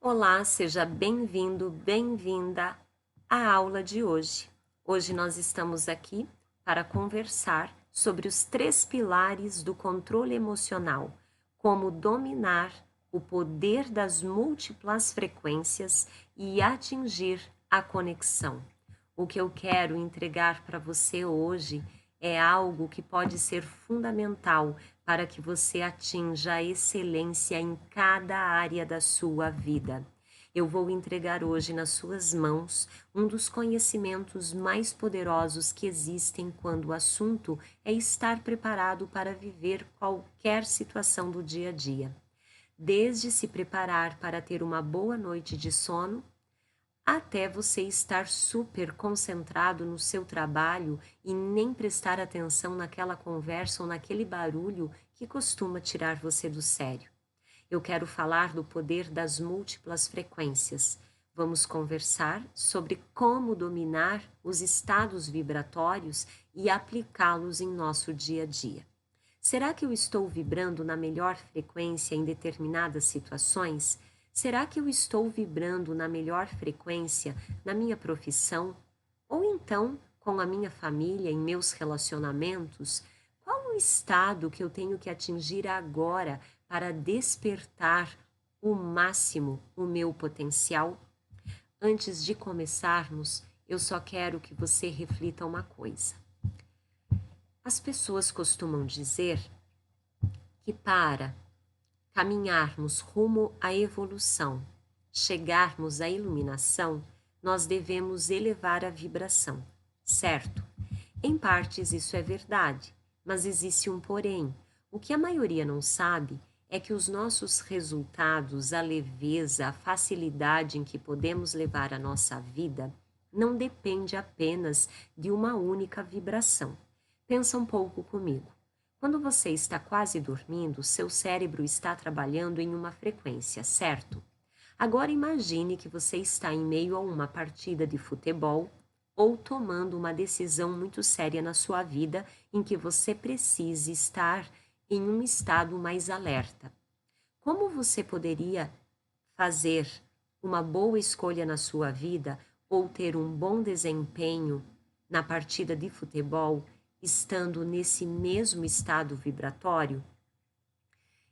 Olá, seja bem-vindo, bem-vinda à aula de hoje. Hoje nós estamos aqui para conversar sobre os 3 pilares do controle emocional, como dominar o poder das múltiplas frequências e atingir a conexão. O que eu quero entregar para você hoje é algo que pode ser fundamental para que você atinja a excelência em cada área da sua vida. Eu vou entregar hoje nas suas mãos um dos conhecimentos mais poderosos que existem quando o assunto é estar preparado para viver qualquer situação do dia a dia. Desde se preparar para ter uma boa noite de sono, até você estar super concentrado no seu trabalho e nem prestar atenção naquela conversa ou naquele barulho que costuma tirar você do sério. Eu quero falar do poder das múltiplas frequências. Vamos conversar sobre como dominar os estados vibratórios e aplicá-los em nosso dia a dia. Será que eu estou vibrando na melhor frequência em determinadas situações? Será que eu estou vibrando na melhor frequência na minha profissão? Ou então com a minha família, em meus relacionamentos? Qual o estado que eu tenho que atingir agora para despertar o máximo o meu potencial? Antes de começarmos, eu só quero que você reflita uma coisa. As pessoas costumam dizer que para caminharmos rumo à evolução, chegarmos à iluminação, nós devemos elevar a vibração, certo? Em partes isso é verdade, mas existe um porém. O que a maioria não sabe é que os nossos resultados, a leveza, a facilidade em que podemos levar a nossa vida, não depende apenas de uma única vibração. Pensa um pouco comigo. Quando você está quase dormindo, seu cérebro está trabalhando em uma frequência, certo? Agora imagine que você está em meio a uma partida de futebol ou tomando uma decisão muito séria na sua vida em que você precise estar em um estado mais alerta. Como você poderia fazer uma boa escolha na sua vida ou ter um bom desempenho na partida de futebol estando nesse mesmo estado vibratório?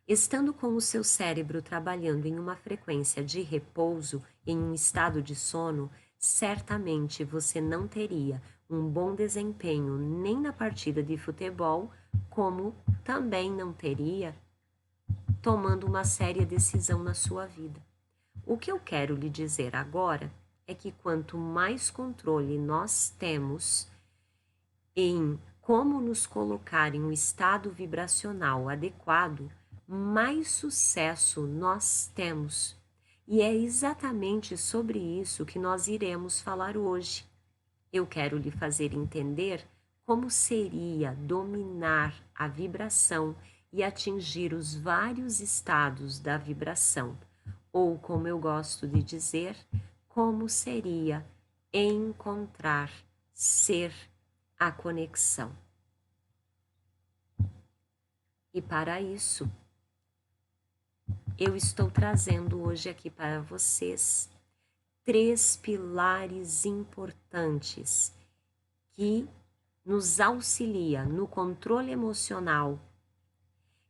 Estando com o seu cérebro trabalhando em uma frequência de repouso, em um estado de sono, certamente você não teria um bom desempenho nem na partida de futebol, como também não teria tomando uma séria decisão na sua vida. O que eu quero lhe dizer agora é que quanto mais controle nós temos em como nos colocar em um estado vibracional adequado, mais sucesso nós temos. E é exatamente sobre isso que nós iremos falar hoje. Eu quero lhe fazer entender como seria dominar a vibração e atingir os vários estados da vibração, ou como eu gosto de dizer, como seria encontrar, ser a conexão. E para isso, eu estou trazendo hoje aqui para vocês 3 pilares importantes que nos auxilia no controle emocional,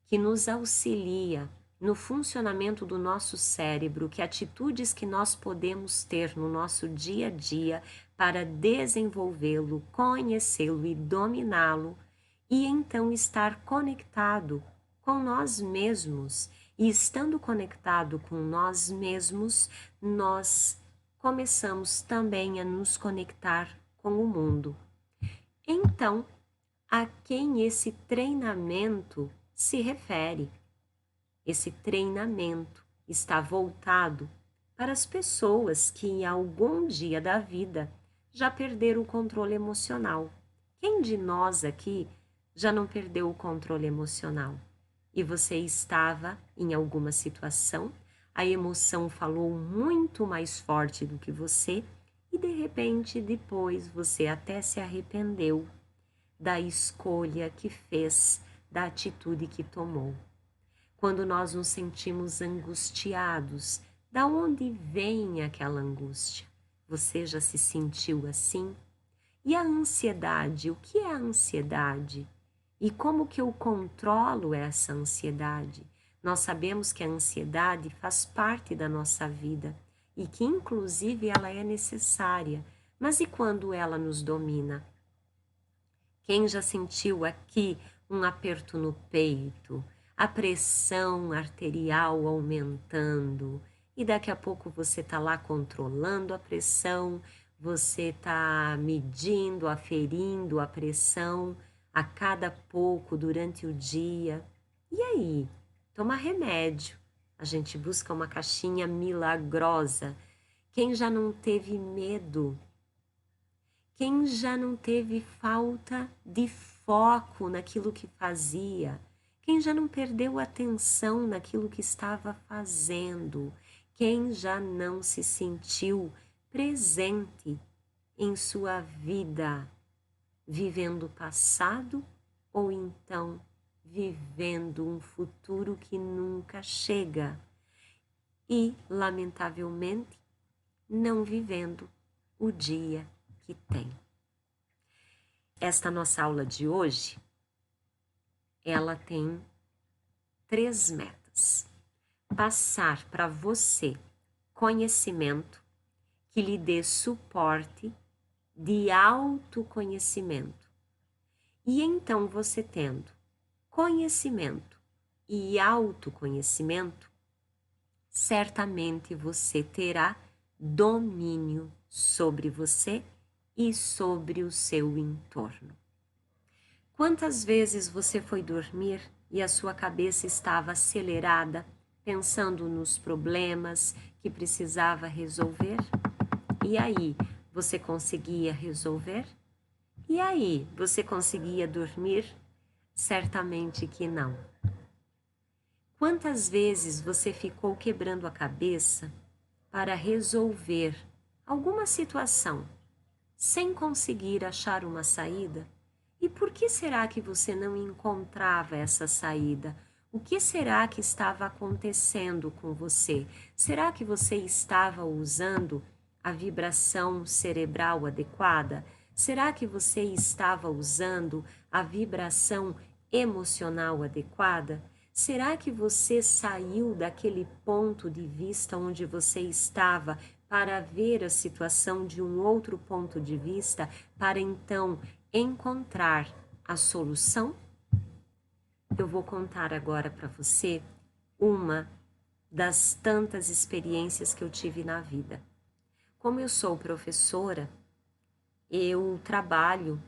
que nos auxilia no funcionamento do nosso cérebro, que atitudes que nós podemos ter no nosso dia a dia para desenvolvê-lo, conhecê-lo e dominá-lo, e então estar conectado com nós mesmos. E estando conectado com nós mesmos, nós começamos também a nos conectar com o mundo. Então, a quem esse treinamento se refere? Esse treinamento está voltado para as pessoas que em algum dia da vida já perderam o controle emocional. Quem de nós aqui já não perdeu o controle emocional? E você estava em alguma situação, a emoção falou muito mais forte do que você e de repente depois você até se arrependeu da escolha que fez, da atitude que tomou. Quando nós nos sentimos angustiados, Da onde vem aquela angústia? Você já se sentiu assim? E a ansiedade? O que é a ansiedade? E como que eu controlo essa ansiedade? Nós sabemos que a ansiedade faz parte da nossa vida e que inclusive ela é necessária. Mas e quando ela nos domina? Quem já sentiu aqui um aperto no peito, a pressão arterial aumentando, e daqui a pouco você está lá controlando a pressão, você está medindo, aferindo a pressão a cada pouco durante o dia. E aí? Toma remédio. A gente busca uma caixinha milagrosa. Quem já não teve medo? Quem já não teve falta de foco naquilo que fazia? Quem já não perdeu atenção naquilo que estava fazendo? Quem já não se sentiu presente em sua vida, vivendo o passado ou então vivendo um futuro que nunca chega e, lamentavelmente, não vivendo o dia que tem. Esta nossa aula de hoje, ela tem 3 metas. Passar para você conhecimento que lhe dê suporte de autoconhecimento. E então você tendo conhecimento e autoconhecimento, certamente você terá domínio sobre você e sobre o seu entorno. Quantas vezes você foi dormir e a sua cabeça estava acelerada, pensando nos problemas que precisava resolver? E aí, você conseguia resolver? E aí, você conseguia dormir? Certamente que não. Quantas vezes você ficou quebrando a cabeça para resolver alguma situação sem conseguir achar uma saída? E por que será que você não encontrava essa saída? O que será que estava acontecendo com você? Será que você estava usando a vibração cerebral adequada? Será que você estava usando a vibração emocional adequada? Será que você saiu daquele ponto de vista onde você estava para ver a situação de um outro ponto de vista, para então encontrar a solução? Eu vou contar agora para você uma das tantas experiências que eu tive na vida. Como eu sou professora, eu trabalho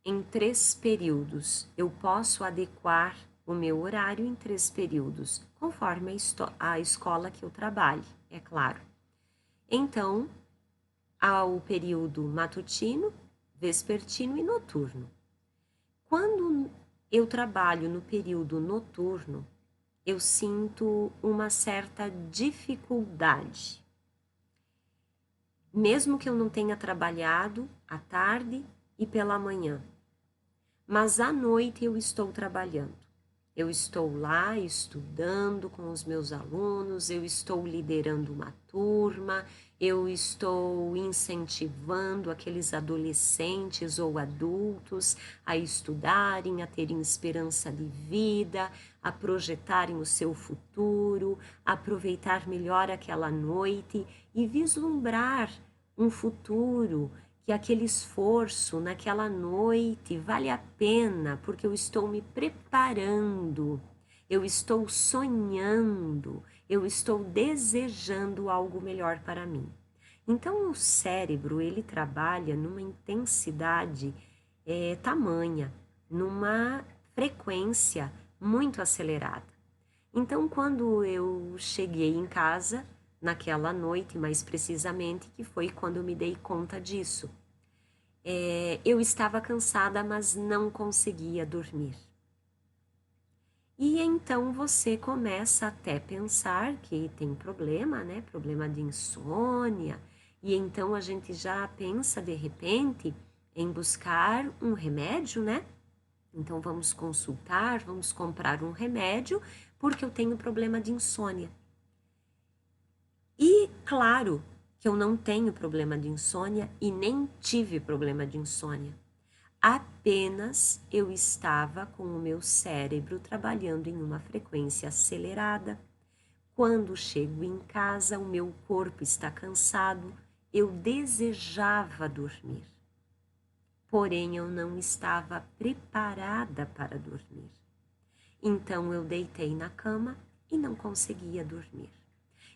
em 3 períodos. Eu posso adequar o meu horário em 3 períodos, conforme a escola que eu trabalhe, é claro. Então, há o período matutino, vespertino e noturno. Quando eu trabalho no período noturno, eu sinto uma certa dificuldade. Mesmo que eu não tenha trabalhado à tarde e pela manhã, mas à noite eu estou trabalhando. Eu estou lá estudando com os meus alunos, eu estou liderando uma turma, eu estou incentivando aqueles adolescentes ou adultos a estudarem, a terem esperança de vida, a projetarem o seu futuro, a aproveitar melhor aquela noite e vislumbrar um futuro, que aquele esforço naquela noite vale a pena, porque eu estou me preparando, eu estou sonhando, eu estou desejando algo melhor para mim. Então o cérebro, ele trabalha numa intensidade tamanha, numa frequência muito acelerada. Então quando eu cheguei em casa, naquela noite, mais precisamente, que foi quando eu me dei conta disso. Eu estava cansada, mas não conseguia dormir. E então você começa até pensar que tem problema, né? Problema de insônia. E então a gente já pensa, de repente, em buscar um remédio, né? Então vamos consultar, vamos comprar um remédio, porque eu tenho problema de insônia. E claro que eu não tenho problema de insônia e nem tive problema de insônia. Apenas eu estava com o meu cérebro trabalhando em uma frequência acelerada. Quando chego em casa, o meu corpo está cansado, eu desejava dormir. Porém, eu não estava preparada para dormir. Então, eu deitei na cama e não conseguia dormir.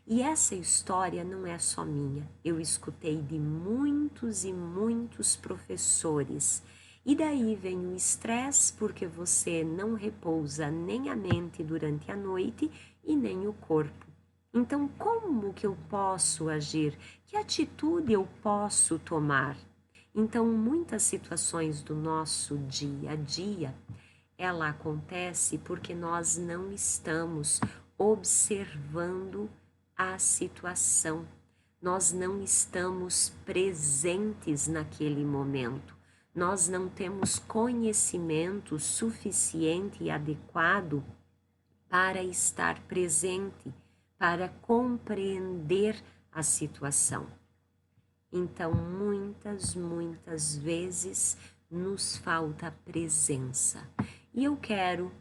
E essa história não é só minha, eu escutei de muitos e muitos professores. E daí vem o estresse, porque você não repousa nem a mente durante a noite e nem o corpo. Então, como que eu posso agir? Que atitude eu posso tomar? Então, muitas situações do nosso dia a dia, ela acontece porque nós não estamos observando a situação. Nós não estamos presentes naquele momento. Nós não temos conhecimento suficiente e adequado para estar presente, para compreender a situação. Então, muitas vezes nos falta presença. E eu quero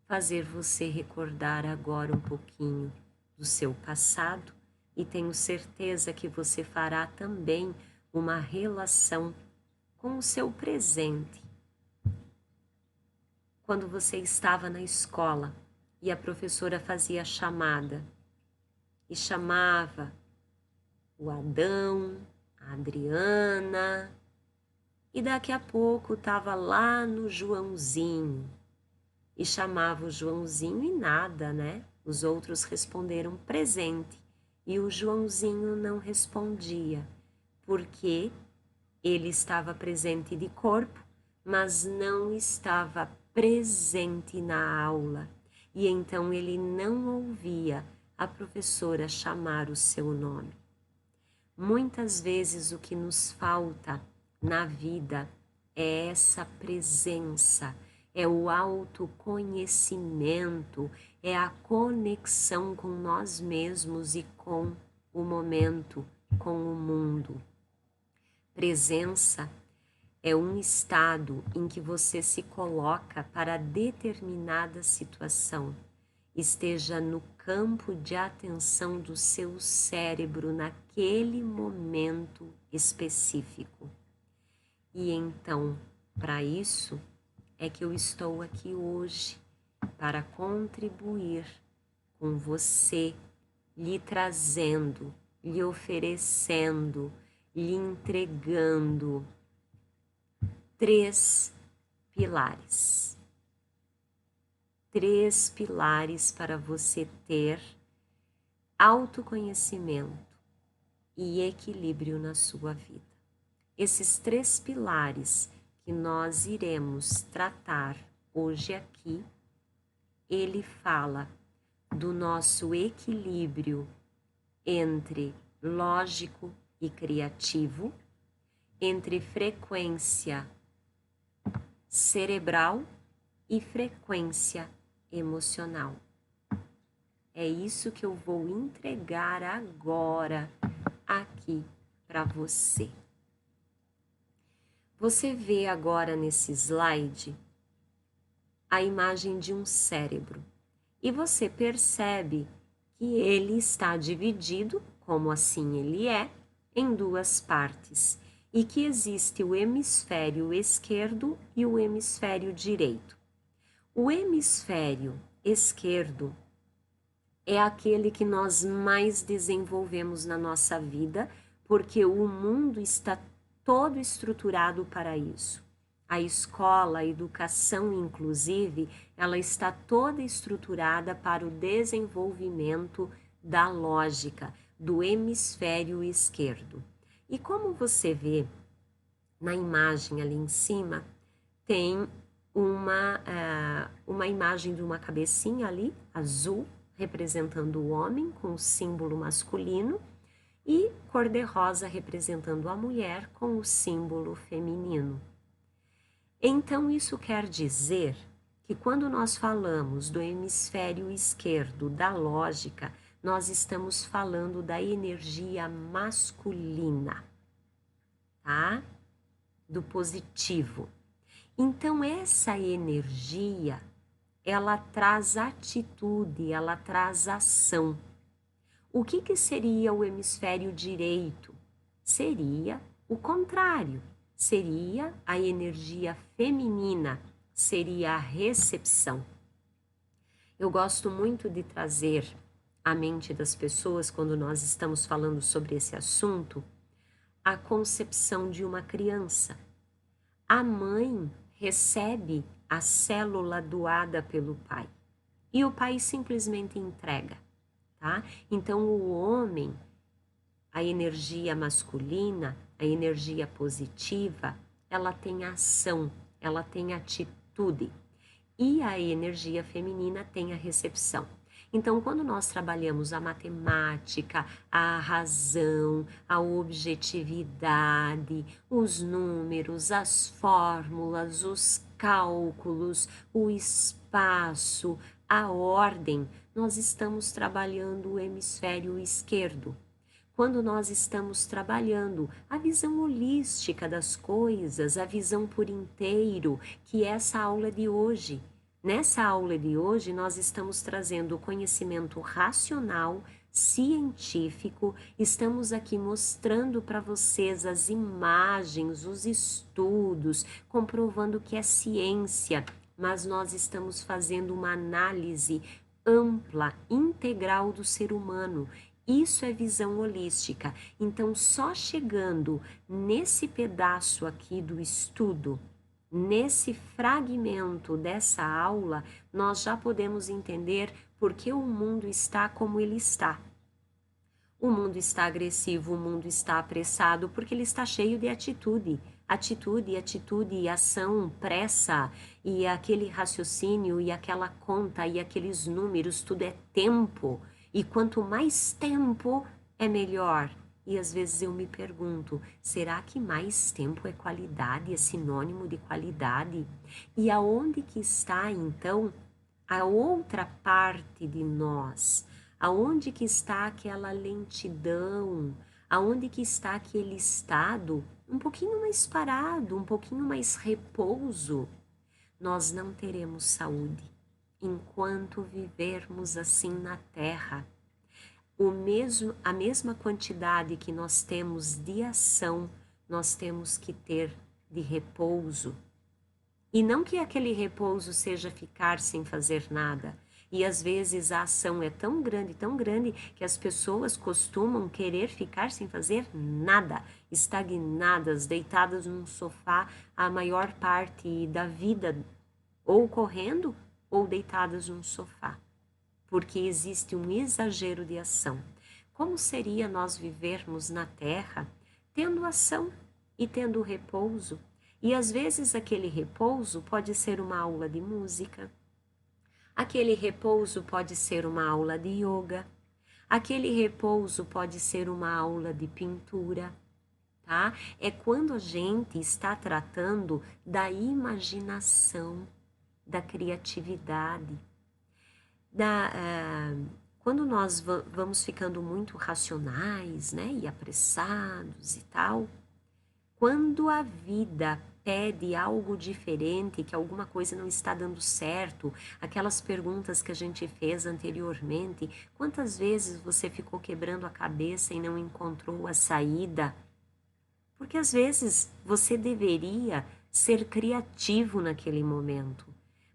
fazer você recordar agora um pouquinho do seu passado e tenho certeza que você fará também uma relação com o seu presente. Quando você estava na escola e a professora fazia a chamada e chamava o Adão, a Adriana, e daqui a pouco estava lá no Joãozinho e chamava o Joãozinho e nada, né? Os outros responderam presente e o Joãozinho não respondia, porque ele estava presente de corpo, mas não estava presente na aula, e então ele não ouvia a professora chamar o seu nome. Muitas vezes o que nos falta na vida é essa presença, é o autoconhecimento, é a conexão com nós mesmos e com o momento, com o mundo. Presença é um estado em que você se coloca para determinada situação, esteja no campo de atenção do seu cérebro naquele momento específico. E então, para isso, é que eu estou aqui hoje, para contribuir com você, lhe trazendo, lhe oferecendo, lhe entregando 3 pilares. 3 pilares para você ter autoconhecimento e equilíbrio na sua vida. Esses 3 pilares que nós iremos tratar hoje aqui, ele fala do nosso equilíbrio entre lógico e criativo, entre frequência cerebral e frequência emocional. É isso que eu vou entregar agora aqui para você. Você vê agora nesse slide a imagem de um cérebro e você percebe que ele está dividido, como assim ele é, em 2 partes e que existe o hemisfério esquerdo e o hemisfério direito. O hemisfério esquerdo é aquele que nós mais desenvolvemos na nossa vida, porque o mundo está todo estruturado para isso. A escola, a educação, inclusive, ela está toda estruturada para o desenvolvimento da lógica, do hemisfério esquerdo. E como você vê na imagem ali em cima, tem uma imagem de uma cabecinha ali, azul, representando o homem com o símbolo masculino, e cor-de-rosa representando a mulher com o símbolo feminino. Então, isso quer dizer que quando nós falamos do hemisfério esquerdo da lógica, nós estamos falando da energia masculina, tá? Do positivo. Então, essa energia, ela traz atitude, ela traz ação. O que seria o hemisfério direito? Seria o contrário, seria a energia feminina, seria a recepção. Eu gosto muito de trazer à mente das pessoas, quando nós estamos falando sobre esse assunto, a concepção de uma criança. A mãe recebe a célula doada pelo pai e o pai simplesmente entrega, tá? Então o homem, a energia masculina, a energia positiva, ela tem ação, ela tem atitude. E a energia feminina tem a recepção. Então, quando nós trabalhamos a matemática, a razão, a objetividade, os números, as fórmulas, os cálculos, o espaço, a ordem, nós estamos trabalhando o hemisfério esquerdo. Quando nós estamos trabalhando a visão holística das coisas, a visão por inteiro, que é essa aula de hoje. Nessa aula de hoje, nós estamos trazendo o conhecimento racional, científico, estamos aqui mostrando para vocês as imagens, os estudos, comprovando que é ciência, mas nós estamos fazendo uma análise ampla, integral do ser humano. Isso é visão holística. Então, só chegando nesse pedaço aqui do estudo, nesse fragmento dessa aula, nós já podemos entender por que o mundo está como ele está. O mundo está agressivo, o mundo está apressado, porque ele está cheio de atitude. Atitude e ação, pressa, e aquele raciocínio, e aquela conta, e aqueles números, tudo é tempo. E quanto mais tempo, é melhor. E às vezes eu me pergunto, será que mais tempo é qualidade, é sinônimo de qualidade? E aonde que está, então, a outra parte de nós? Aonde que está aquela lentidão? Aonde que está aquele estado um pouquinho mais parado, um pouquinho mais repouso? Nós não teremos saúde enquanto vivermos assim na Terra. A mesma quantidade que nós temos de ação, nós temos que ter de repouso. E não que aquele repouso seja ficar sem fazer nada. E às vezes a ação é tão grande, que as pessoas costumam querer ficar sem fazer nada, estagnadas, deitadas num sofá a maior parte da vida, ou correndo, ou deitadas num sofá, porque existe um exagero de ação. Como seria nós vivermos na Terra tendo ação e tendo repouso? E às vezes aquele repouso pode ser uma aula de música, aquele repouso pode ser uma aula de yoga, aquele repouso pode ser uma aula de pintura, tá? É quando a gente está tratando da imaginação, da criatividade, quando nós vamos ficando muito racionais, né, e apressados e tal, quando a vida pede algo diferente, que alguma coisa não está dando certo, aquelas perguntas que a gente fez anteriormente, quantas vezes você ficou quebrando a cabeça e não encontrou a saída? Porque às vezes você deveria ser criativo naquele momento,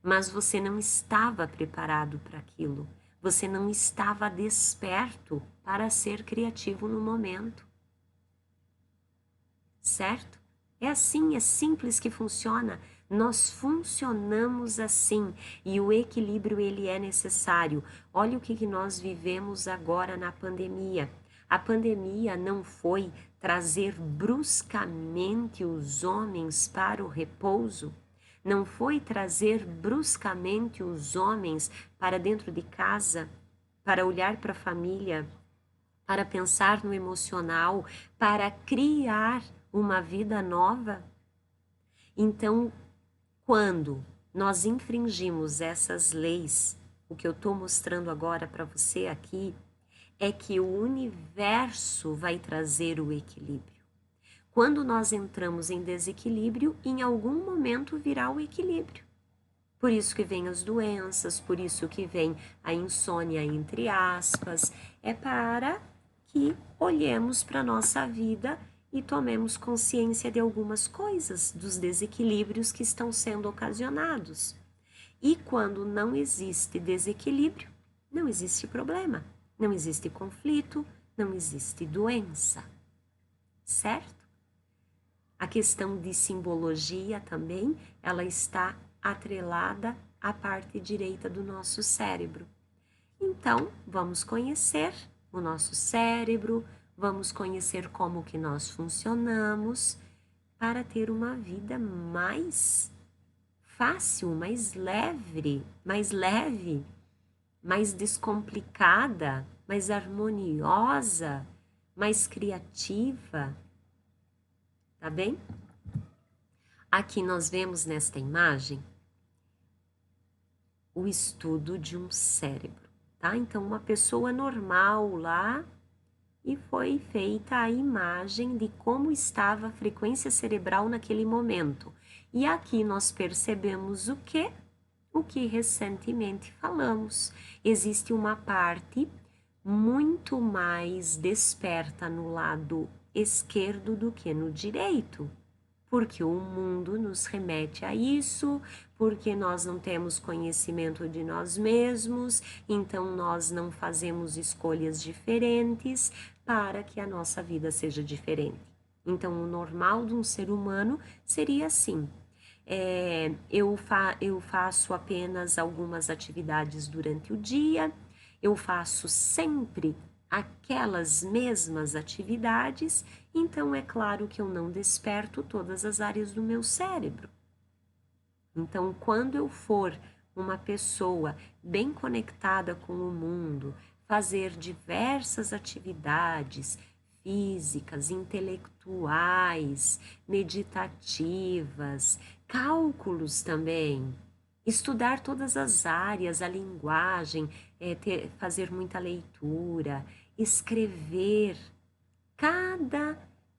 mas você não estava preparado para aquilo. Você não estava desperto para ser criativo no momento. Certo? É assim, é simples que funciona. Nós funcionamos assim e o equilíbrio ele é necessário. Olha o que nós vivemos agora na pandemia. A pandemia não foi trazer bruscamente os homens para o repouso, não foi trazer bruscamente os homens para dentro de casa, para olhar para a família, para pensar no emocional, para criar uma vida nova. Então, quando nós infringimos essas leis, o que eu estou mostrando agora para você aqui, é que o universo vai trazer o equilíbrio. Quando nós entramos em desequilíbrio, em algum momento virá o equilíbrio. Por isso que vem as doenças, por isso que vem a insônia, entre aspas, é para que olhemos para a nossa vida e tomemos consciência de algumas coisas, dos desequilíbrios que estão sendo ocasionados. E quando não existe desequilíbrio, não existe problema, não existe conflito, não existe doença, certo? A questão de simbologia também, ela está atrelada à parte direita do nosso cérebro. Então, vamos conhecer o nosso cérebro, vamos conhecer como que nós funcionamos para ter uma vida mais fácil, mais leve, mais descomplicada, mais harmoniosa, mais criativa, tá bem? Aqui nós vemos nesta imagem o estudo de um cérebro, tá? Então, uma pessoa normal lá e foi feita a imagem de como estava a frequência cerebral naquele momento. E aqui nós percebemos o quê? O que recentemente falamos. Existe uma parte muito mais desperta no lado esquerdo do que no direito, porque o mundo nos remete a isso, porque nós não temos conhecimento de nós mesmos, então nós não fazemos escolhas diferentes para que a nossa vida seja diferente. Então, o normal de um ser humano seria assim: eu faço apenas algumas atividades durante o dia, eu faço sempre aquelas mesmas atividades, então é claro que eu não desperto todas as áreas do meu cérebro. Então, quando eu for uma pessoa bem conectada com o mundo, fazer diversas atividades físicas, intelectuais, meditativas, cálculos também, estudar todas as áreas, a linguagem, fazer muita leitura, escrever, cada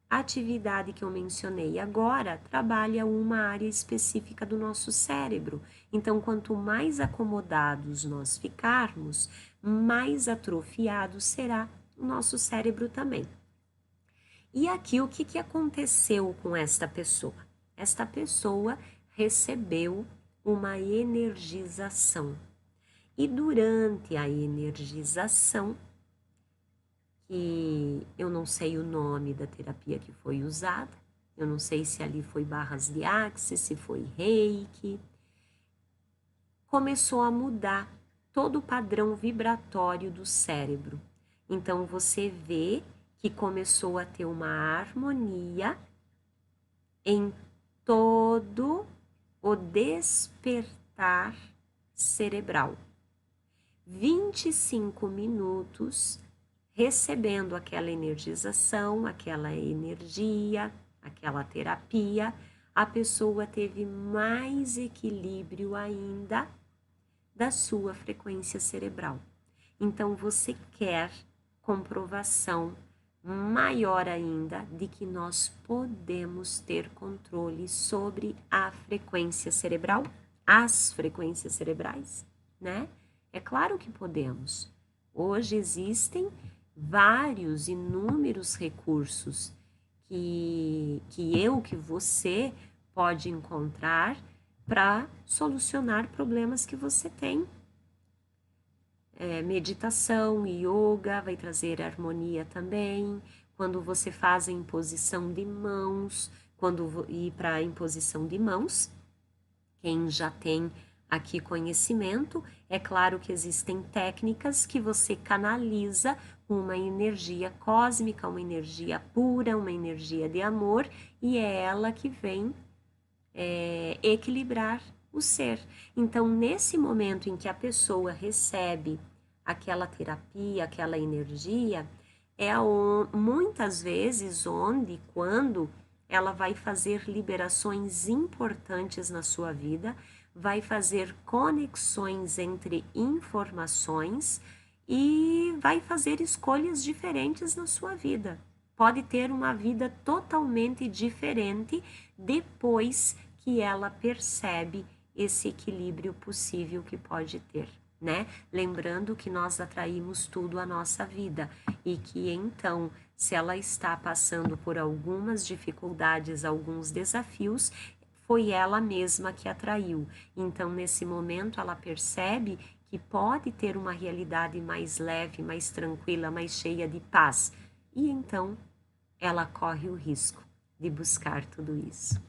atividade que eu mencionei agora trabalha uma área específica do nosso cérebro. Então, quanto mais acomodados nós ficarmos, mais atrofiado será o nosso cérebro também. E aqui o que aconteceu com esta pessoa? Esta pessoa recebeu uma energização. E durante a energização, que eu não sei o nome da terapia que foi usada, eu não sei se ali foi barras de Axis, se foi Reiki, começou a mudar todo o padrão vibratório do cérebro. Então, você vê que começou a ter uma harmonia em todo o despertar cerebral. 25 minutos recebendo aquela energização, aquela energia, aquela terapia, a pessoa teve mais equilíbrio ainda da sua frequência cerebral. Então, você quer comprovação maior ainda de que nós podemos ter controle sobre a frequência cerebral, as frequências cerebrais, né? É claro que podemos. Hoje existem vários, inúmeros recursos que você pode encontrar para solucionar problemas que você tem. Meditação, yoga vai trazer harmonia também. Quando você faz a imposição de mãos, quando ir para a imposição de mãos, quem já tem aqui conhecimento, é claro que existem técnicas que você canaliza uma energia cósmica, uma energia pura, uma energia de amor, e é ela que vem equilibrar o ser. Então, nesse momento em que a pessoa recebe aquela terapia, aquela energia, muitas vezes quando ela vai fazer liberações importantes na sua vida, vai fazer conexões entre informações e vai fazer escolhas diferentes na sua vida. Pode ter uma vida totalmente diferente depois que ela percebe esse equilíbrio possível que pode ter, né? Lembrando que nós atraímos tudo à nossa vida e que então, se ela está passando por algumas dificuldades, alguns desafios, foi ela mesma que atraiu. Então, nesse momento, ela percebe que pode ter uma realidade mais leve, mais tranquila, mais cheia de paz. E então, ela corre o risco de buscar tudo isso.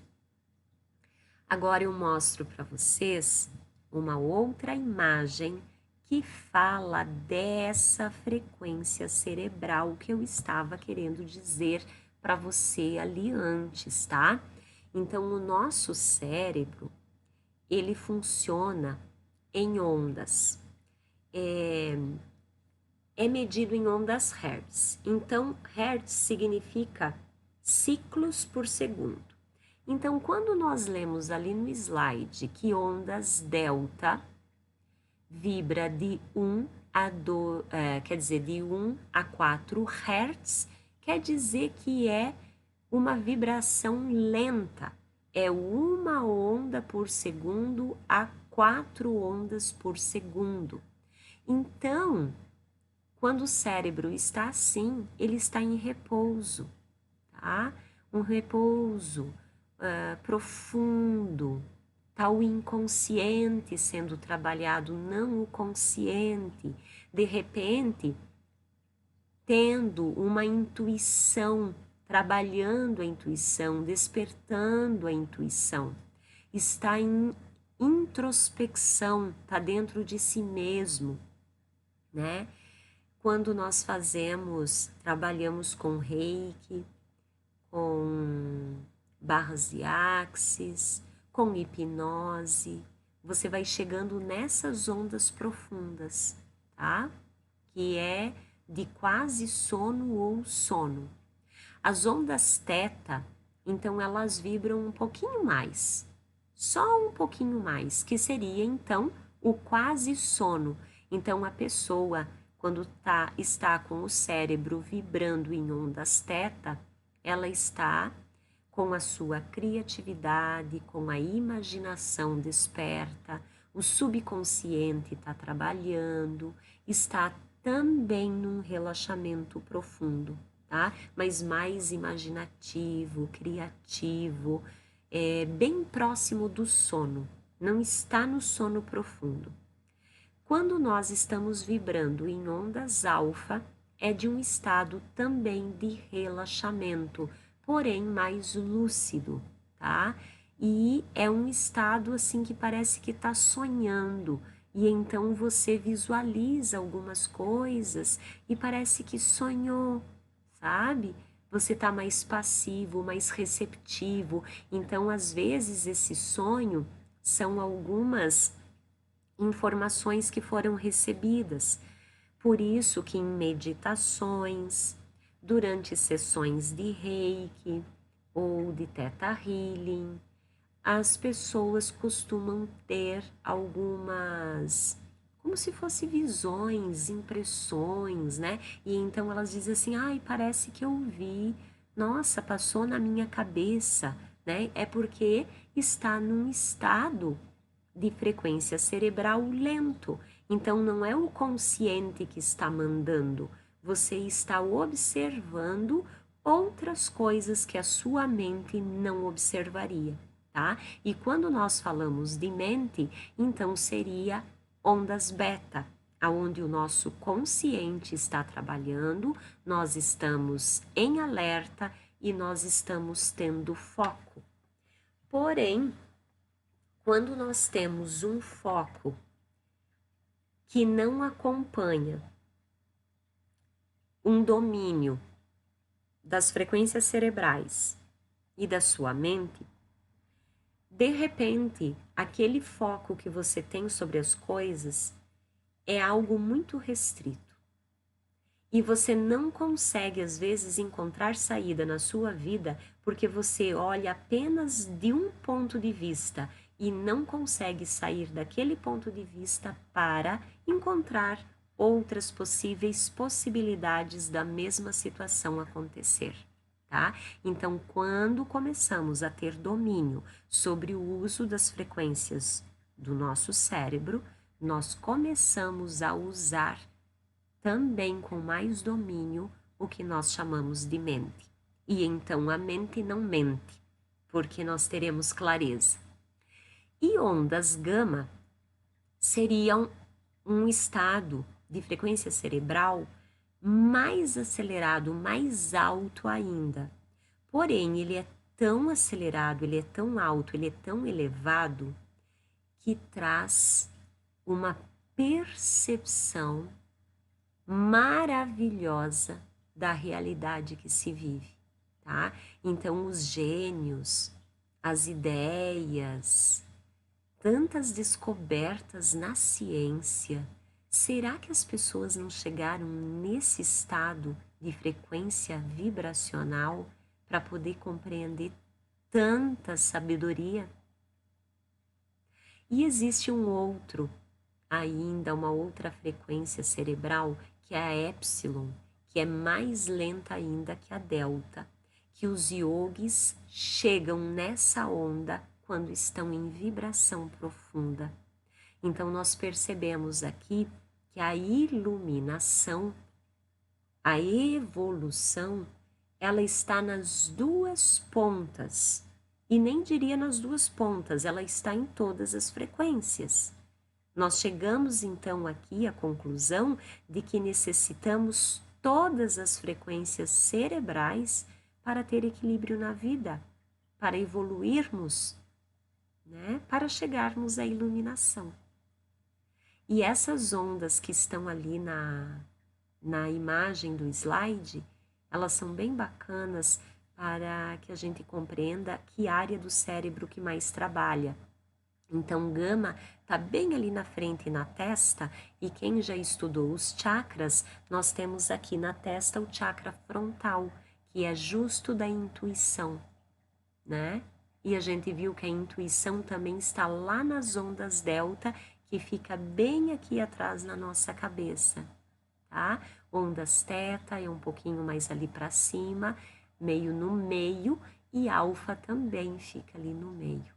Agora eu mostro para vocês uma outra imagem que fala dessa frequência cerebral que eu estava querendo dizer para você ali antes, tá? Então, o nosso cérebro, ele funciona em ondas. É medido em ondas Hertz. Então, Hertz significa ciclos por segundo. Então, quando nós lemos ali no slide que ondas delta vibra de 1 a 2, quer dizer, de 1 a 4 Hertz, quer dizer que é uma vibração lenta. É uma onda por segundo a 4 ondas por segundo. Então, quando o cérebro está assim, ele está em repouso, tá? Um repouso profundo, tá o inconsciente sendo trabalhado, não o consciente. De repente, tendo uma intuição, trabalhando a intuição, despertando a intuição. Está em introspecção, tá dentro de si mesmo, né? Quando nós trabalhamos com reiki, com barras de axis, com hipnose, você vai chegando nessas ondas profundas, tá? Que é de quase sono ou sono. As ondas teta, então elas vibram um pouquinho mais, só um pouquinho mais, que seria então o quase sono. Então a pessoa, quando está com o cérebro vibrando em ondas teta, ela está com a sua criatividade, com a imaginação desperta, o subconsciente está trabalhando, está também num relaxamento profundo, tá? Mas mais imaginativo, criativo, bem próximo do sono, não está no sono profundo. Quando nós estamos vibrando em ondas alfa, é de um estado também de relaxamento, porém mais lúcido, tá? E é um estado assim que parece que está sonhando, e então você visualiza algumas coisas e parece que sonhou, sabe? Você está mais passivo, mais receptivo. Então, às vezes, esse sonho são algumas informações que foram recebidas. Por isso que em meditações, durante sessões de reiki ou de theta healing, as pessoas costumam ter algumas, como se fossem visões, impressões, né? E então elas dizem assim, ai, parece que eu vi, nossa, passou na minha cabeça, né? É porque está num estado de frequência cerebral lento. Então, não é o consciente que está mandando, você está observando outras coisas que a sua mente não observaria, tá? E quando nós falamos de mente, então seria ondas beta, aonde o nosso consciente está trabalhando, nós estamos em alerta e nós estamos tendo foco. Porém, quando nós temos um foco que não acompanha um domínio das frequências cerebrais e da sua mente, de repente, aquele foco que você tem sobre as coisas é algo muito restrito. E você não consegue, às vezes, encontrar saída na sua vida porque você olha apenas de um ponto de vista e não consegue sair daquele ponto de vista para encontrar outras possíveis possibilidades da mesma situação acontecer, tá? Então, quando começamos a ter domínio sobre o uso das frequências do nosso cérebro, nós começamos a usar também com mais domínio o que nós chamamos de mente. E então a mente não mente, porque nós teremos clareza. E ondas gama seriam um estado de frequência cerebral mais acelerado, mais alto ainda. Porém, ele é tão acelerado, ele é tão alto, ele é tão elevado, que traz uma percepção maravilhosa da realidade que se vive, tá? Então, os gênios, as ideias, tantas descobertas na ciência, será que as pessoas não chegaram nesse estado de frequência vibracional para poder compreender tanta sabedoria? E existe uma outra frequência cerebral, que é a Epsilon, que é mais lenta ainda que a Delta, que os yogis chegam nessa onda quando estão em vibração profunda. Então, nós percebemos aqui que a iluminação, a evolução, ela está nas duas pontas. E nem diria nas duas pontas, ela está em todas as frequências. Nós chegamos então aqui à conclusão de que necessitamos todas as frequências cerebrais para ter equilíbrio na vida, para evoluirmos, né? Para chegarmos à iluminação. E essas ondas que estão ali na imagem do slide, elas são bem bacanas para que a gente compreenda que área do cérebro que mais trabalha. Então, gama está bem ali na frente, na testa, e quem já estudou os chakras, nós temos aqui na testa o chakra frontal, que é justo da intuição, né? E a gente viu que a intuição também está lá nas ondas delta, que fica bem aqui atrás na nossa cabeça, tá? Ondas teta é um pouquinho mais ali para cima, meio no meio, e alfa também fica ali no meio.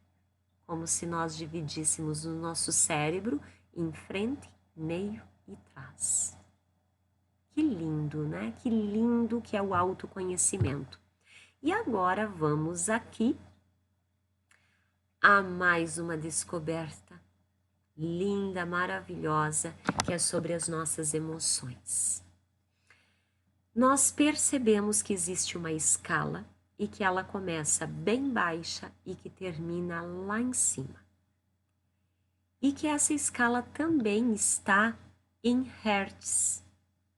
Como se nós dividíssemos o nosso cérebro em frente, meio e trás. Que lindo, né? Que lindo que é o autoconhecimento. E agora vamos aqui a mais uma descoberta linda, maravilhosa, que é sobre as nossas emoções. Nós percebemos que existe uma escala e que ela começa bem baixa e que termina lá em cima. E que essa escala também está em hertz,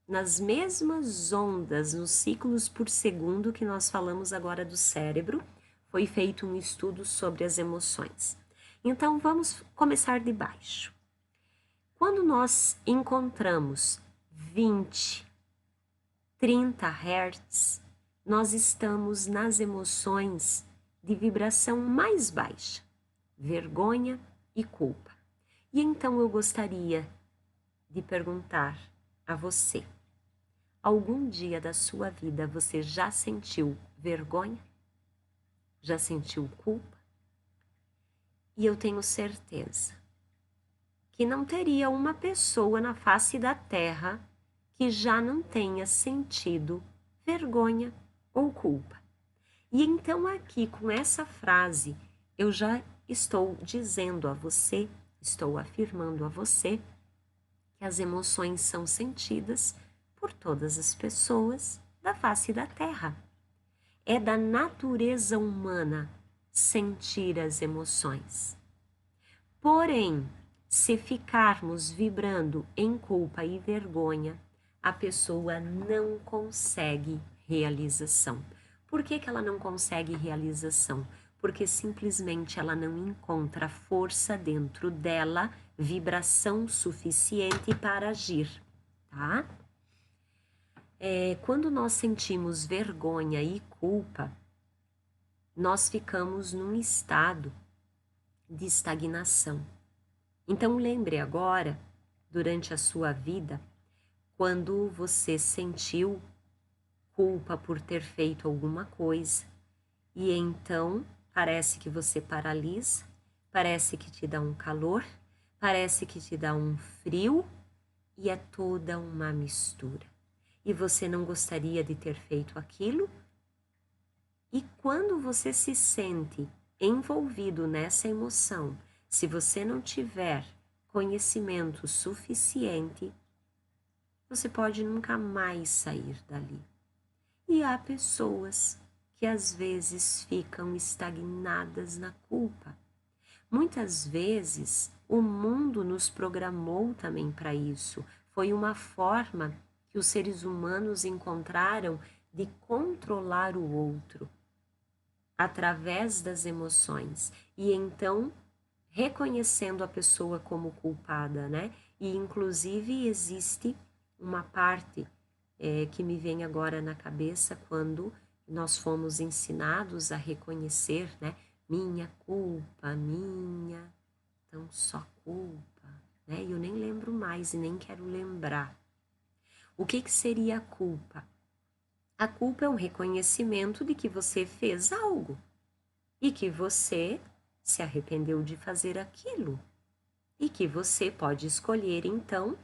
nas mesmas ondas, nos ciclos por segundo que nós falamos agora do cérebro. Foi feito um estudo sobre as emoções. Então, vamos começar de baixo. Quando nós encontramos 20, 30 Hz, nós estamos nas emoções de vibração mais baixa, vergonha e culpa. E então eu gostaria de perguntar a você, algum dia da sua vida você já sentiu vergonha? Já sentiu culpa? E eu tenho certeza que não teria uma pessoa na face da Terra que já não tenha sentido vergonha ou culpa. E então aqui com essa frase eu já estou dizendo a você, estou afirmando a você que as emoções são sentidas por todas as pessoas da face da Terra. É da natureza humana sentir as emoções. Porém, se ficarmos vibrando em culpa e vergonha, a pessoa não consegue realização. Por que ela não consegue realização? Porque simplesmente ela não encontra força dentro dela, vibração suficiente para agir, tá? Quando nós sentimos vergonha e culpa, nós ficamos num estado de estagnação. Então lembre agora, durante a sua vida, quando você sentiu culpa por ter feito alguma coisa e então parece que você paralisa, parece que te dá um calor, parece que te dá um frio e é toda uma mistura. E você não gostaria de ter feito aquilo? E quando você se sente envolvido nessa emoção, se você não tiver conhecimento suficiente, você pode nunca mais sair dali. E há pessoas que às vezes ficam estagnadas na culpa. Muitas vezes o mundo nos programou também para isso. Foi uma forma que os seres humanos encontraram de controlar o outro através das emoções. E então, reconhecendo a pessoa como culpada, né? E inclusive existe uma parte que me vem agora na cabeça quando nós fomos ensinados a reconhecer, né? Minha culpa, minha, então só culpa, né? Eu nem lembro mais e nem quero lembrar. O que seria a culpa? A culpa é um reconhecimento de que você fez algo e que você se arrependeu de fazer aquilo e que você pode escolher então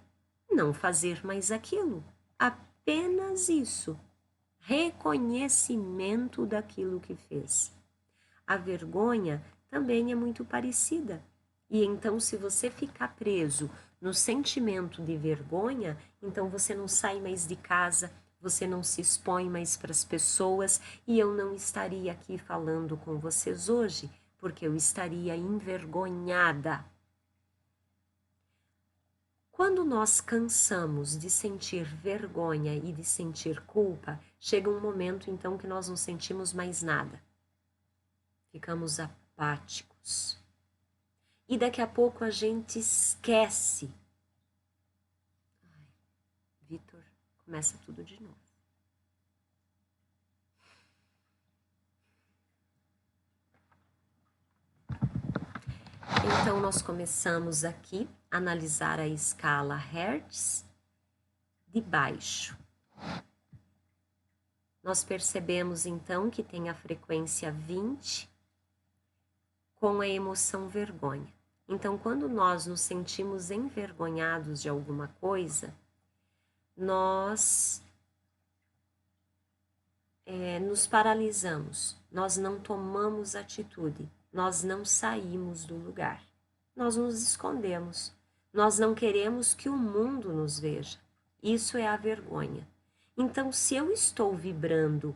não fazer mais aquilo. Apenas isso. Reconhecimento daquilo que fez. A vergonha também é muito parecida. E então, se você ficar preso no sentimento de vergonha, então você não sai mais de casa, você não se expõe mais para as pessoas e eu não estaria aqui falando com vocês hoje, porque eu estaria envergonhada. Quando nós cansamos de sentir vergonha e de sentir culpa, chega um momento então que nós não sentimos mais nada. Ficamos apáticos. E daqui a pouco a gente esquece. Ai, Vitor, começa tudo de novo. Então, nós começamos aqui a analisar a escala Hertz de baixo. Nós percebemos então que tem a frequência 20 com a emoção vergonha. Então, quando nós nos sentimos envergonhados de alguma coisa, nós nos paralisamos, nós não tomamos atitude, nós não saímos do lugar, nós nos escondemos, nós não queremos que o mundo nos veja. Isso é a vergonha. Então, se eu estou vibrando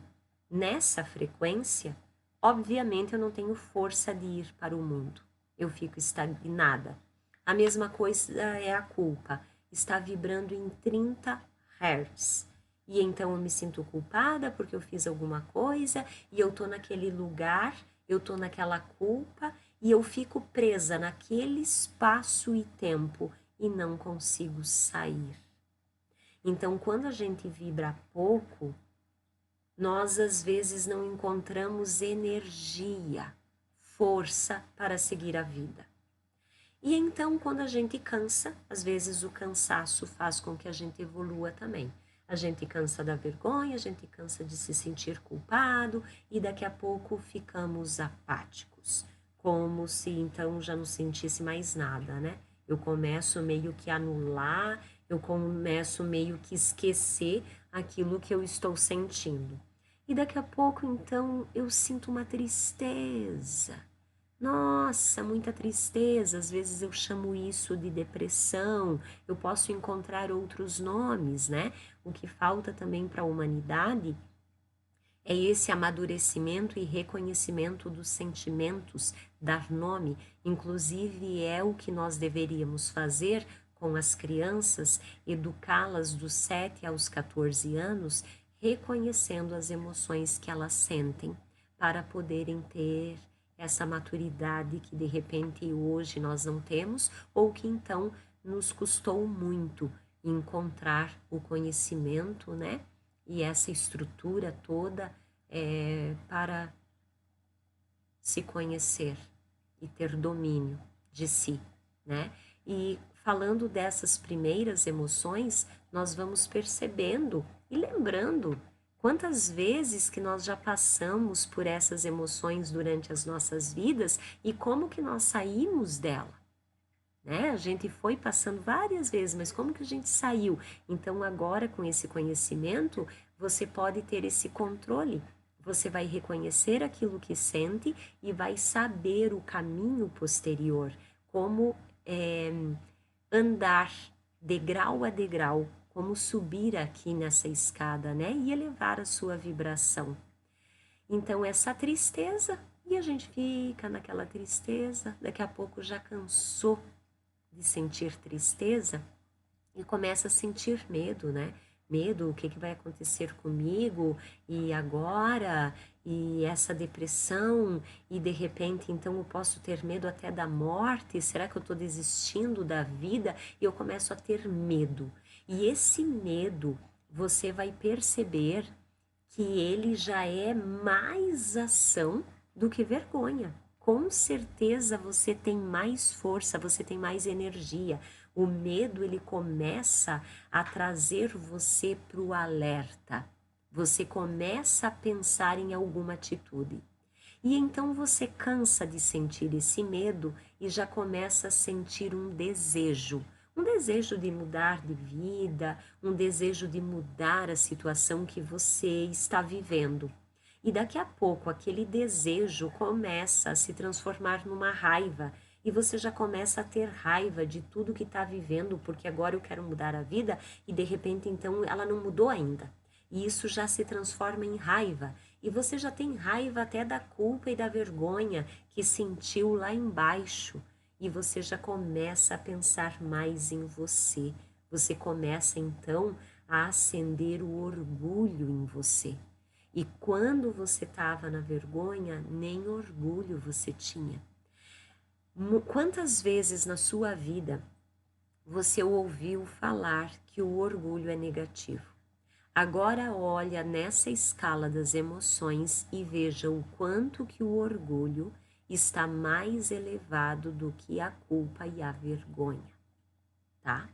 nessa frequência, obviamente eu não tenho força de ir para o mundo, eu fico estagnada. A mesma coisa é a culpa, está vibrando em 30 Hz. E então eu me sinto culpada porque eu fiz alguma coisa e eu tô naquele lugar, eu tô naquela culpa e eu fico presa naquele espaço e tempo e não consigo sair. Então, quando a gente vibra pouco, nós às vezes não encontramos energia, força para seguir a vida. E então, quando a gente cansa, às vezes o cansaço faz com que a gente evolua também. A gente cansa da vergonha, a gente cansa de se sentir culpado e daqui a pouco ficamos apáticos, como se então já não sentisse mais nada, né? Eu começo meio que a anular, eu começo meio que esquecer aquilo que eu estou sentindo. E daqui a pouco então eu sinto uma tristeza. Nossa, muita tristeza, às vezes eu chamo isso de depressão, eu posso encontrar outros nomes, né? O que falta também para a humanidade é esse amadurecimento e reconhecimento dos sentimentos, dar nome, inclusive é o que nós deveríamos fazer com as crianças, educá-las dos 7 aos 14 anos, reconhecendo as emoções que elas sentem, para poderem ter essa maturidade que de repente hoje nós não temos, ou que então nos custou muito encontrar o conhecimento, né? E essa estrutura toda para se conhecer e ter domínio de si, né? E falando dessas primeiras emoções, nós vamos percebendo e lembrando quantas vezes que nós já passamos por essas emoções durante as nossas vidas e como que nós saímos dela, né? A gente foi passando várias vezes, mas como que a gente saiu? Então agora com esse conhecimento, você pode ter esse controle. Você vai reconhecer aquilo que sente e vai saber o caminho posterior, como andar degrau a degrau, como subir aqui nessa escada, né? E elevar a sua vibração. Então, essa tristeza, e a gente fica naquela tristeza, daqui a pouco já cansou de sentir tristeza e começa a sentir medo, né? Medo, o que vai acontecer comigo e agora, e essa depressão, e de repente então eu posso ter medo até da morte, será que eu estou desistindo da vida? E eu começo a ter medo. E esse medo, você vai perceber que ele já é mais ação do que vergonha. Com certeza você tem mais força, você tem mais energia. O medo, ele começa a trazer você para o alerta. Você começa a pensar em alguma atitude. E então você cansa de sentir esse medo e já começa a sentir um desejo de mudar de vida, um desejo de mudar a situação que você está vivendo. E daqui a pouco aquele desejo começa a se transformar numa raiva e você já começa a ter raiva de tudo que está vivendo, porque agora eu quero mudar a vida e de repente então ela não mudou ainda. E isso já se transforma em raiva. E você já tem raiva até da culpa e da vergonha que sentiu lá embaixo. E você já começa a pensar mais em você. Você começa então a acender o orgulho em você. E quando você estava na vergonha, nem orgulho você tinha. Quantas vezes na sua vida você ouviu falar que o orgulho é negativo? Agora olha nessa escala das emoções e veja o quanto que o orgulho está mais elevado do que a culpa e a vergonha, tá?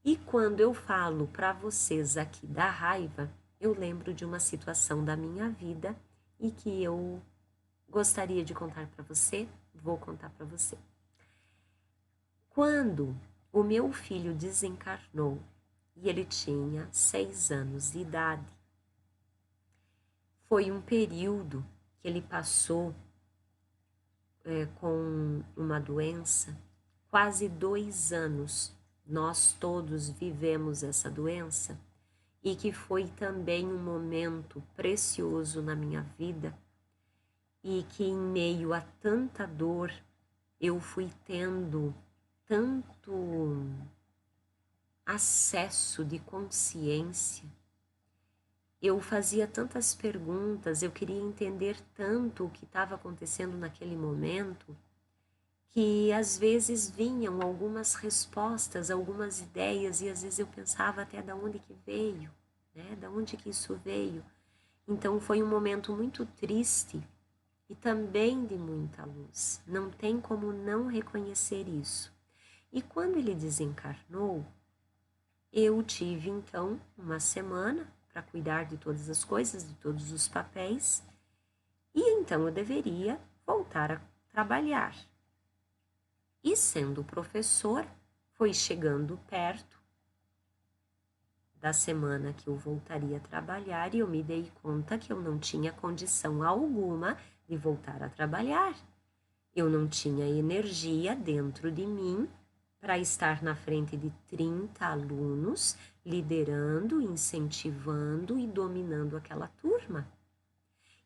E quando eu falo para vocês aqui da raiva, eu lembro de uma situação da minha vida e que eu gostaria de contar para você, vou contar para você. Quando o meu filho desencarnou e ele tinha 6 anos de idade, foi um período que ele passou com uma doença, quase 2 anos nós todos vivemos essa doença e que foi também um momento precioso na minha vida e que em meio a tanta dor eu fui tendo tanto acesso de consciência. Eu fazia tantas perguntas, eu queria entender tanto o que estava acontecendo naquele momento, que às vezes vinham algumas respostas, algumas ideias, e às vezes eu pensava até da onde que veio, né? Da onde que isso veio. Então foi um momento muito triste e também de muita luz. Não tem como não reconhecer isso. E quando ele desencarnou, eu tive então uma semana para cuidar de todas as coisas, de todos os papéis, e então eu deveria voltar a trabalhar. E sendo professor, foi chegando perto da semana que eu voltaria a trabalhar e eu me dei conta que eu não tinha condição alguma de voltar a trabalhar. Eu não tinha energia dentro de mim para estar na frente de 30 alunos, liderando, incentivando e dominando aquela turma.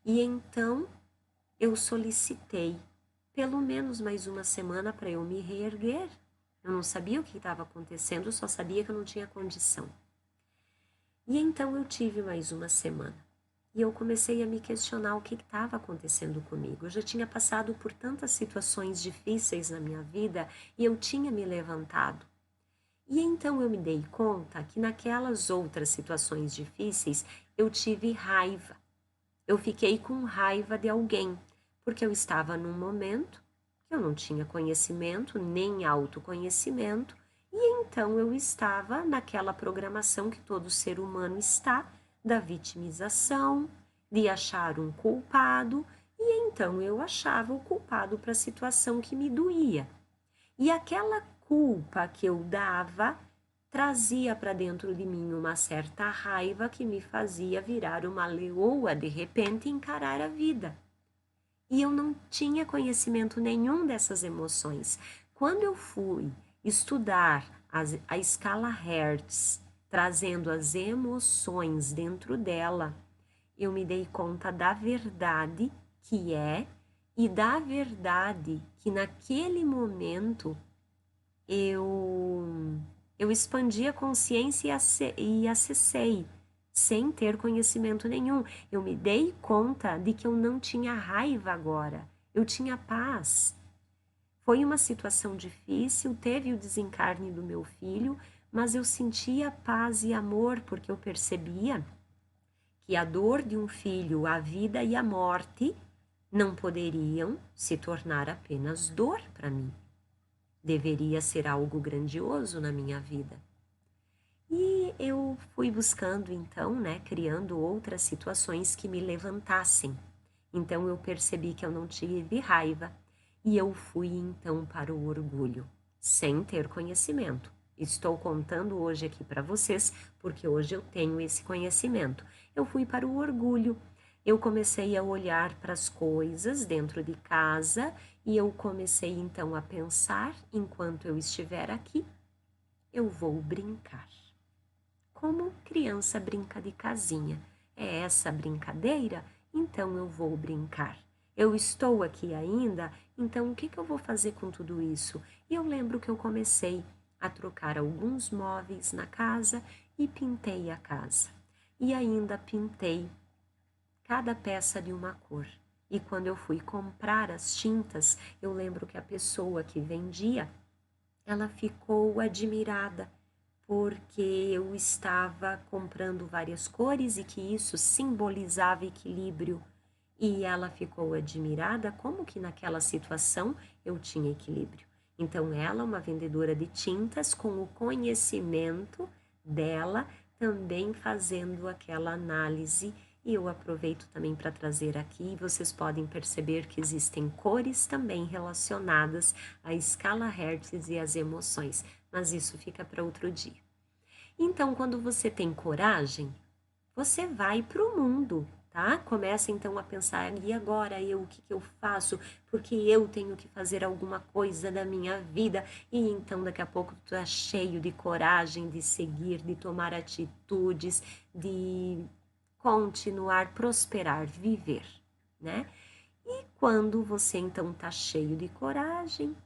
E então eu solicitei pelo menos mais uma semana para eu me reerguer. Eu não sabia o que estava acontecendo, só sabia que eu não tinha condição. E então eu tive mais uma semana. E eu comecei a me questionar o que estava acontecendo comigo. Eu já tinha passado por tantas situações difíceis na minha vida e eu tinha me levantado. E então eu me dei conta que naquelas outras situações difíceis eu tive raiva. Eu fiquei com raiva de alguém, porque eu estava num momento que eu não tinha conhecimento, nem autoconhecimento, E então eu estava naquela programação que todo ser humano está, da vitimização, de achar um culpado, e então eu achava o culpado para a situação que me doía. E aquela culpa que eu dava trazia para dentro de mim uma certa raiva que me fazia virar uma leoa de repente e encarar a vida. E eu não tinha conhecimento nenhum dessas emoções. Quando eu fui estudar a escala Hertz, trazendo as emoções dentro dela, eu me dei conta da verdade que é e da verdade que naquele momento eu expandi a consciência e acessei, sem ter conhecimento nenhum. Eu me dei conta de que eu não tinha raiva agora, eu tinha paz. Foi uma situação difícil, teve o desencarne do meu filho, mas eu sentia paz e amor, porque eu percebia que a dor de um filho, a vida e a morte, não poderiam se tornar apenas dor para mim. Deveria ser algo grandioso na minha vida. E eu fui buscando então, né, criando outras situações que me levantassem. Então eu percebi que eu não tive raiva e eu fui então para o orgulho, sem ter conhecimento. Estou contando hoje aqui para vocês porque hoje eu tenho esse conhecimento. Eu fui para o orgulho. Eu comecei a olhar para as coisas dentro de casa e eu comecei então a pensar, enquanto eu estiver aqui, eu vou brincar. Como criança brinca de casinha. É essa brincadeira? Então eu vou brincar. Eu estou aqui ainda, então o que eu vou fazer com tudo isso? E eu lembro que eu comecei a trocar alguns móveis na casa e pintei a casa. E ainda pintei cada peça de uma cor. E quando eu fui comprar as tintas, eu lembro que a pessoa que vendia, ela ficou admirada porque eu estava comprando várias cores e que isso simbolizava equilíbrio. E ela ficou admirada como que naquela situação eu tinha equilíbrio. Então ela, uma vendedora de tintas, com o conhecimento dela, também fazendo aquela análise. E eu aproveito também para trazer aqui, vocês podem perceber que existem cores também relacionadas à escala Hertz e às emoções, mas isso fica para outro dia. Então, quando você tem coragem, você vai para o mundo, tá? Começa então a pensar, e agora o que eu faço? Porque eu tenho que fazer alguma coisa da minha vida. E então daqui a pouco tu é cheio de coragem de seguir, de tomar atitudes, de continuar, prosperar, viver, né? E quando você então tá cheio de coragem,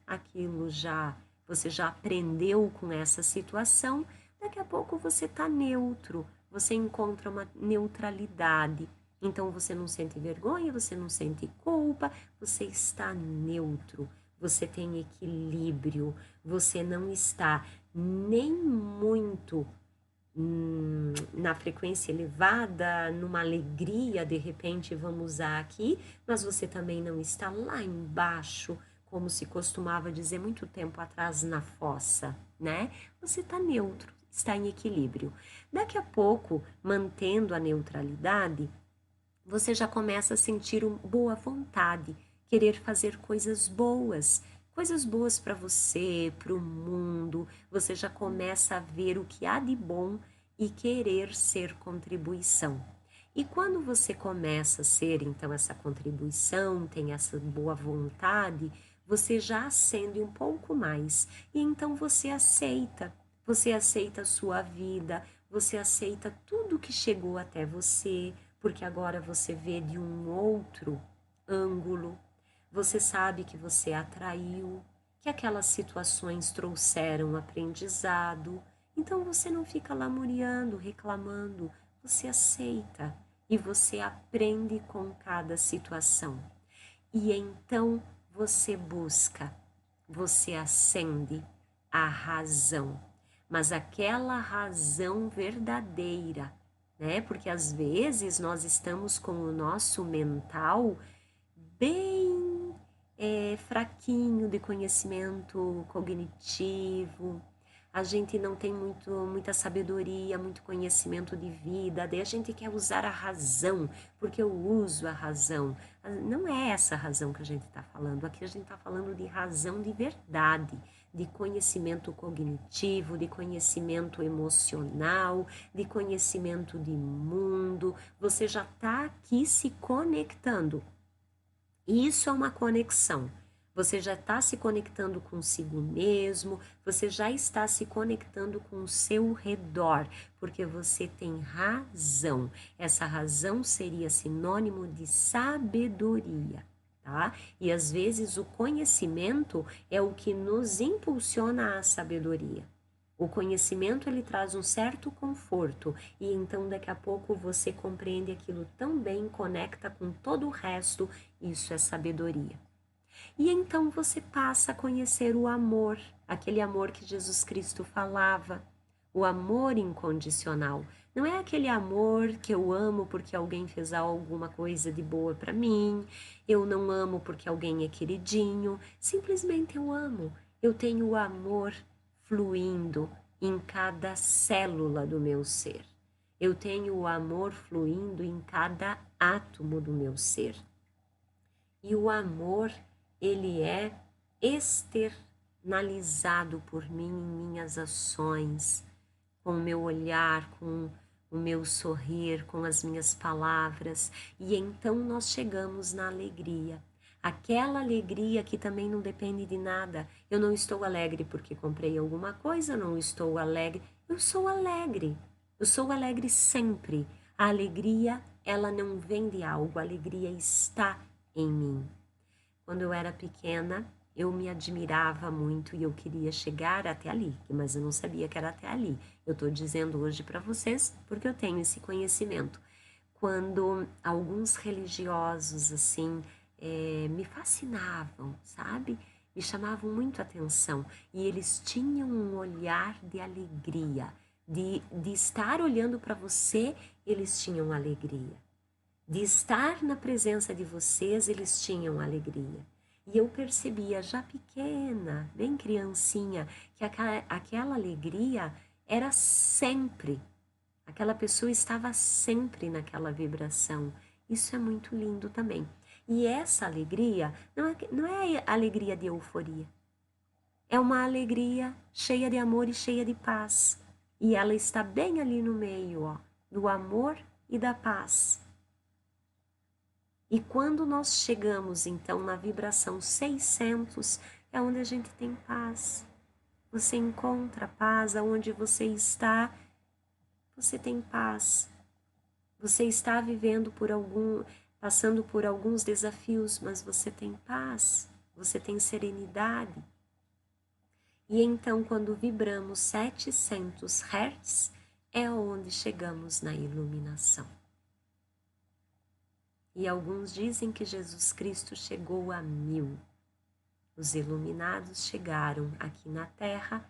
você já aprendeu com essa situação, daqui a pouco você tá neutro, você encontra uma neutralidade. Então você não sente vergonha, você não sente culpa, você está neutro, você tem equilíbrio, você não está nem muito na frequência elevada, numa alegria, de repente vamos usar aqui, mas você também não está lá embaixo, como se costumava dizer muito tempo atrás, na fossa, né? Você está neutro, está em equilíbrio. Daqui a pouco, mantendo a neutralidade, você já começa a sentir boa vontade, querer fazer coisas boas para você, para o mundo. Você já começa a ver o que há de bom e querer ser contribuição. E quando você começa a ser, então, essa contribuição, tem essa boa vontade, você já acende um pouco mais. E então você aceita a sua vida, você aceita tudo que chegou até você, porque agora você vê de um outro ângulo. Você sabe que você atraiu, que aquelas situações trouxeram aprendizado. Então você não fica lamuriando, reclamando, você aceita e você aprende com cada situação. E então você busca, você acende a razão, mas aquela razão verdadeira, né? Porque às vezes nós estamos com o nosso mental bem fraquinho de conhecimento cognitivo. a gente não tem muita sabedoria, muito conhecimento de vida, daí a gente quer usar a razão, porque eu uso a razão. Não é essa a razão que a gente está falando, aqui a gente está falando de razão de verdade, de conhecimento cognitivo, de conhecimento emocional, de conhecimento de mundo. Você já está aqui se conectando. Isso é uma conexão. Você já está se conectando consigo mesmo, você já está se conectando com o seu redor, porque você tem razão. Essa razão seria sinônimo de sabedoria, tá? E às vezes o conhecimento é o que nos impulsiona à sabedoria. O conhecimento ele traz um certo conforto e então daqui a pouco você compreende aquilo tão bem, conecta com todo o resto, isso é sabedoria. E então você passa a conhecer o amor, aquele amor que Jesus Cristo falava, o amor incondicional. Não é aquele amor que eu amo porque alguém fez alguma coisa de boa para mim, eu não amo porque alguém é queridinho, simplesmente eu amo. Eu tenho o amor fluindo em cada célula do meu ser. Eu tenho o amor fluindo em cada átomo do meu ser. E o amor, ele é externalizado por mim em minhas ações, com o meu olhar, com o meu sorrir, com as minhas palavras. E então nós chegamos na alegria. Aquela alegria que também não depende de nada. Eu não estou alegre porque comprei alguma coisa, não estou alegre. Eu sou alegre. Eu sou alegre sempre. A alegria, ela não vem de algo, a alegria está em mim. Quando eu era pequena, eu me admirava muito e eu queria chegar até ali, mas eu não sabia que era até ali. Eu estou dizendo hoje para vocês porque eu tenho esse conhecimento. Quando alguns religiosos, assim, me fascinavam, sabe? Me chamavam muito a atenção e eles tinham um olhar de alegria, de estar olhando para você, eles tinham alegria. De estar na presença de vocês, eles tinham alegria. E eu percebia já pequena, bem criancinha, que aquela alegria era sempre. Aquela pessoa estava sempre naquela vibração. Isso é muito lindo também. E essa alegria não é alegria de euforia. É uma alegria cheia de amor e cheia de paz. E ela está bem ali no meio, ó, do amor e da paz. E quando nós chegamos, então, na vibração 600, é onde a gente tem paz. Você encontra paz aonde você está, você tem paz. Você está vivendo passando por alguns desafios, mas você tem paz, você tem serenidade. E então, quando vibramos 700 Hz, é onde chegamos na iluminação. E alguns dizem que Jesus Cristo chegou a 1000. Os iluminados chegaram aqui na Terra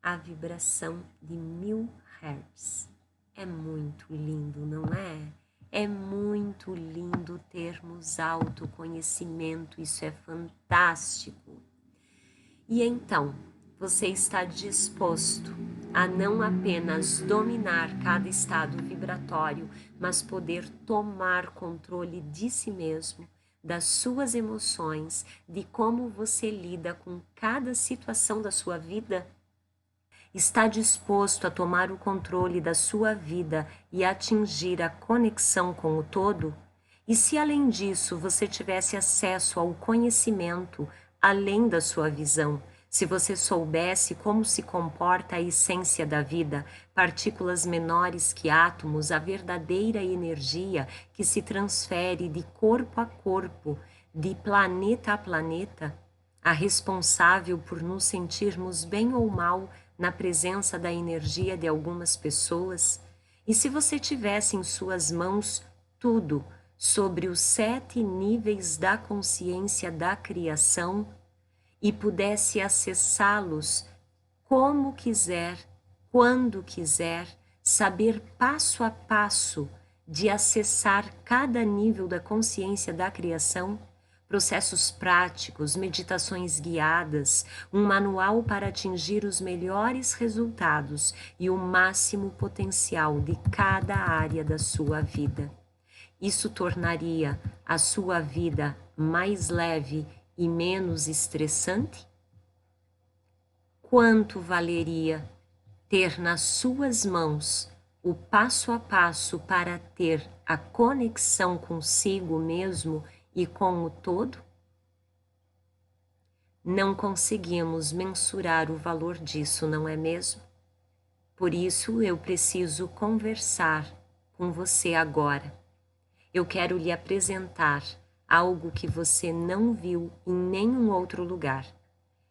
à vibração de 1000 Hz. É muito lindo, não é? É muito lindo termos autoconhecimento, isso é fantástico. E então, você está disposto a não apenas dominar cada estado vibratório, mas poder tomar controle de si mesmo, das suas emoções, de como você lida com cada situação da sua vida? Está disposto a tomar o controle da sua vida e atingir a conexão com o todo? E se além disso você tivesse acesso ao conhecimento além da sua visão, se você soubesse como se comporta a essência da vida, partículas menores que átomos, a verdadeira energia que se transfere de corpo a corpo, de planeta a planeta, a responsável por nos sentirmos bem ou mal na presença da energia de algumas pessoas? E se você tivesse em suas mãos tudo sobre os 7 níveis da consciência da criação e pudesse acessá-los como quiser, quando quiser, saber passo a passo de acessar cada nível da consciência da criação, processos práticos, meditações guiadas, um manual para atingir os melhores resultados e o máximo potencial de cada área da sua vida. Isso tornaria a sua vida mais leve e menos estressante? Quanto valeria ter nas suas mãos o passo a passo para ter a conexão consigo mesmo e com o todo? Não conseguimos mensurar o valor disso, não é mesmo? Por isso eu preciso conversar com você agora. Eu quero lhe apresentar algo que você não viu em nenhum outro lugar.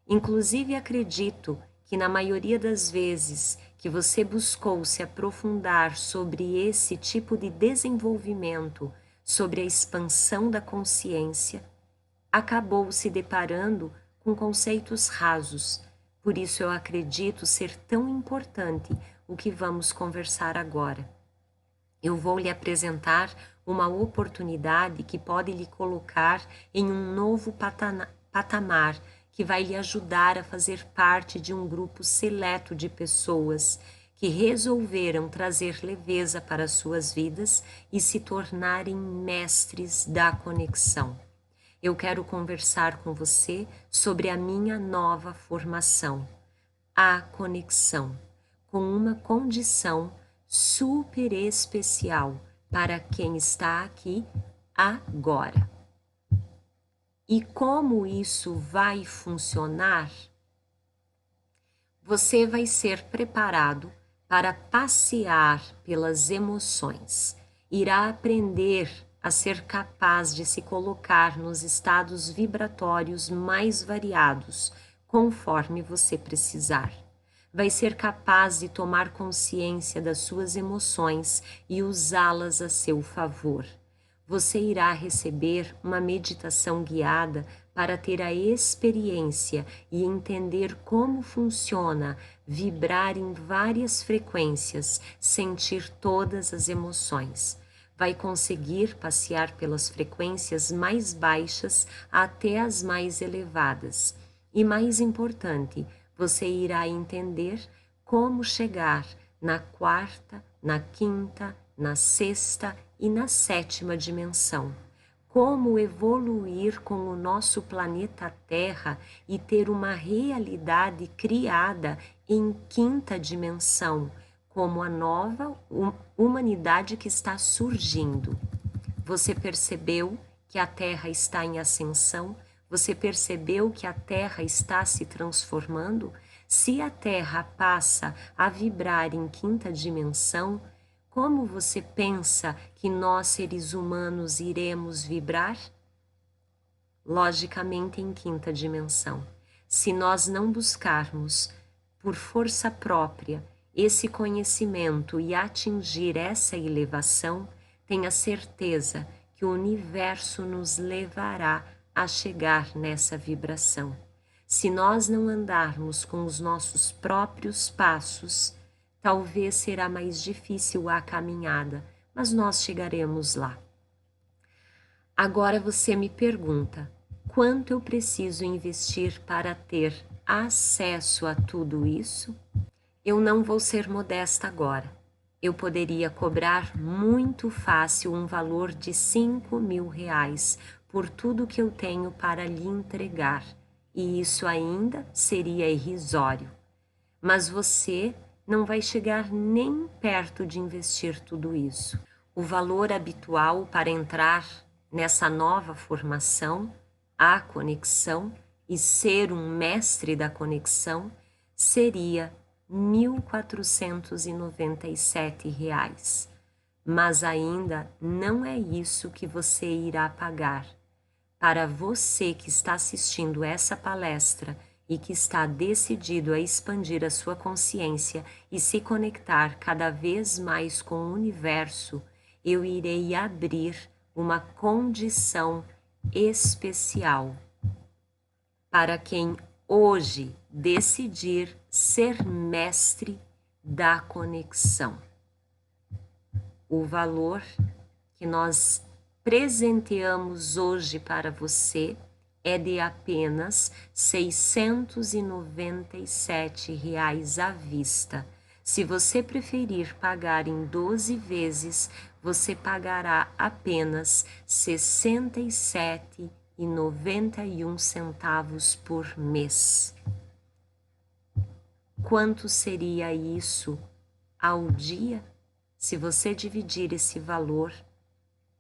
Inclusive, acredito que na maioria das vezes que você buscou se aprofundar sobre esse tipo de desenvolvimento, sobre a expansão da consciência, acabou se deparando com conceitos rasos. Por isso eu acredito ser tão importante o que vamos conversar agora. Eu vou lhe apresentar uma oportunidade que pode lhe colocar em um novo patamar, que vai lhe ajudar a fazer parte de um grupo seleto de pessoas que resolveram trazer leveza para suas vidas e se tornarem mestres da conexão. Eu quero conversar com você sobre a minha nova formação, a conexão, com uma condição super especial para quem está aqui agora. E como isso vai funcionar? Você vai ser preparado para passear pelas emoções. Irá aprender a ser capaz de se colocar nos estados vibratórios mais variados, conforme você precisar. Vai ser capaz de tomar consciência das suas emoções e usá-las a seu favor. Você irá receber uma meditação guiada para ter a experiência e entender como funciona vibrar em várias frequências, sentir todas as emoções. Vai conseguir passear pelas frequências mais baixas até as mais elevadas. E mais importante, você irá entender como chegar na quarta, na quinta, na sexta e na sétima dimensão. Como evoluir com o nosso planeta Terra e ter uma realidade criada em quinta dimensão, como a nova humanidade que está surgindo. Você percebeu que a Terra está em ascensão? Você percebeu que a Terra está se transformando? Se a Terra passa a vibrar em quinta dimensão, como você pensa que nós, seres humanos, iremos vibrar? Logicamente em quinta dimensão. Se nós não buscarmos, por força própria, esse conhecimento e atingir essa elevação, tenha certeza que o universo nos levará a chegar nessa vibração. Se nós não andarmos com os nossos próprios passos, talvez será mais difícil a caminhada, mas nós chegaremos lá. Agora você me pergunta, quanto eu preciso investir para ter acesso a tudo isso? Eu não vou ser modesta agora. Eu poderia cobrar muito fácil um valor de R$5.000 por tudo que eu tenho para lhe entregar, e isso ainda seria irrisório. Mas você não vai chegar nem perto de investir tudo isso. O valor habitual para entrar nessa nova formação, a conexão, e ser um mestre da conexão, seria R$1.497. Mas ainda não é isso que você irá pagar. Para você que está assistindo essa palestra e que está decidido a expandir a sua consciência e se conectar cada vez mais com o universo, eu irei abrir uma condição especial para quem hoje decidir ser mestre da conexão. O valor que nós presenteamos hoje para você é de apenas R$ 697 à vista. Se você preferir pagar em 12 vezes, você pagará apenas R$ 67,91 por mês. Quanto seria isso ao dia? Se você dividir esse valor,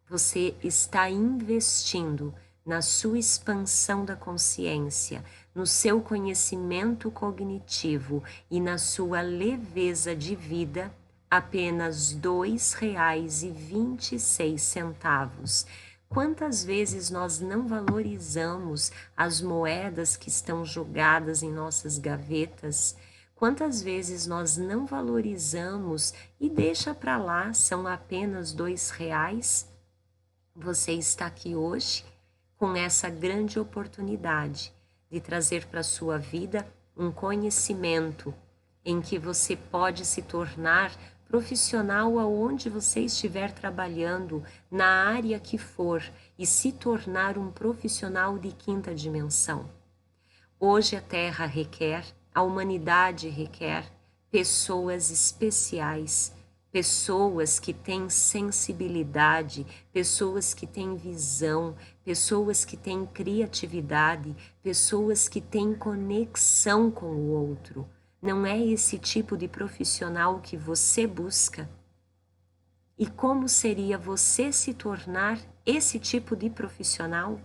você está investindo na sua expansão da consciência, no seu conhecimento cognitivo e na sua leveza de vida, apenas R$ 2,26. Quantas vezes nós não valorizamos as moedas que estão jogadas em nossas gavetas? Quantas vezes nós não valorizamos e deixa para lá, são apenas R$ 2? Você está aqui hoje com essa grande oportunidade de trazer para a sua vida um conhecimento em que você pode se tornar profissional aonde você estiver trabalhando, na área que for, e se tornar um profissional de quinta dimensão. Hoje a Terra requer, a humanidade requer pessoas especiais, pessoas que têm sensibilidade, pessoas que têm visão, pessoas que têm criatividade, pessoas que têm conexão com o outro. Não é esse tipo de profissional que você busca? E como seria você se tornar esse tipo de profissional?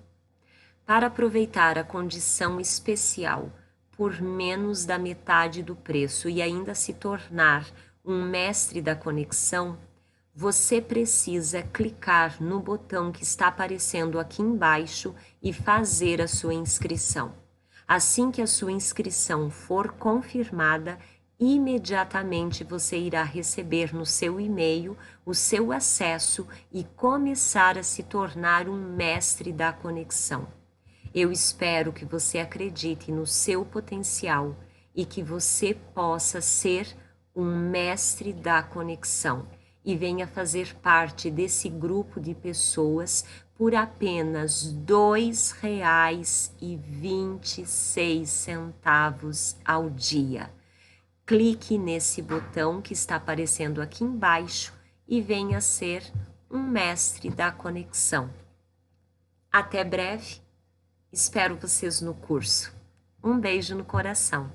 Para aproveitar a condição especial por menos da metade do preço e ainda se tornar um mestre da conexão, você precisa clicar no botão que está aparecendo aqui embaixo e fazer a sua inscrição. Assim que a sua inscrição for confirmada, imediatamente você irá receber no seu e-mail o seu acesso e começar a se tornar um mestre da conexão. Eu espero que você acredite no seu potencial e que você possa ser um mestre da conexão e venha fazer parte desse grupo de pessoas por apenas R$ 2,26 ao dia. Clique nesse botão que está aparecendo aqui embaixo e venha ser um mestre da conexão. Até breve, espero vocês no curso. Um beijo no coração.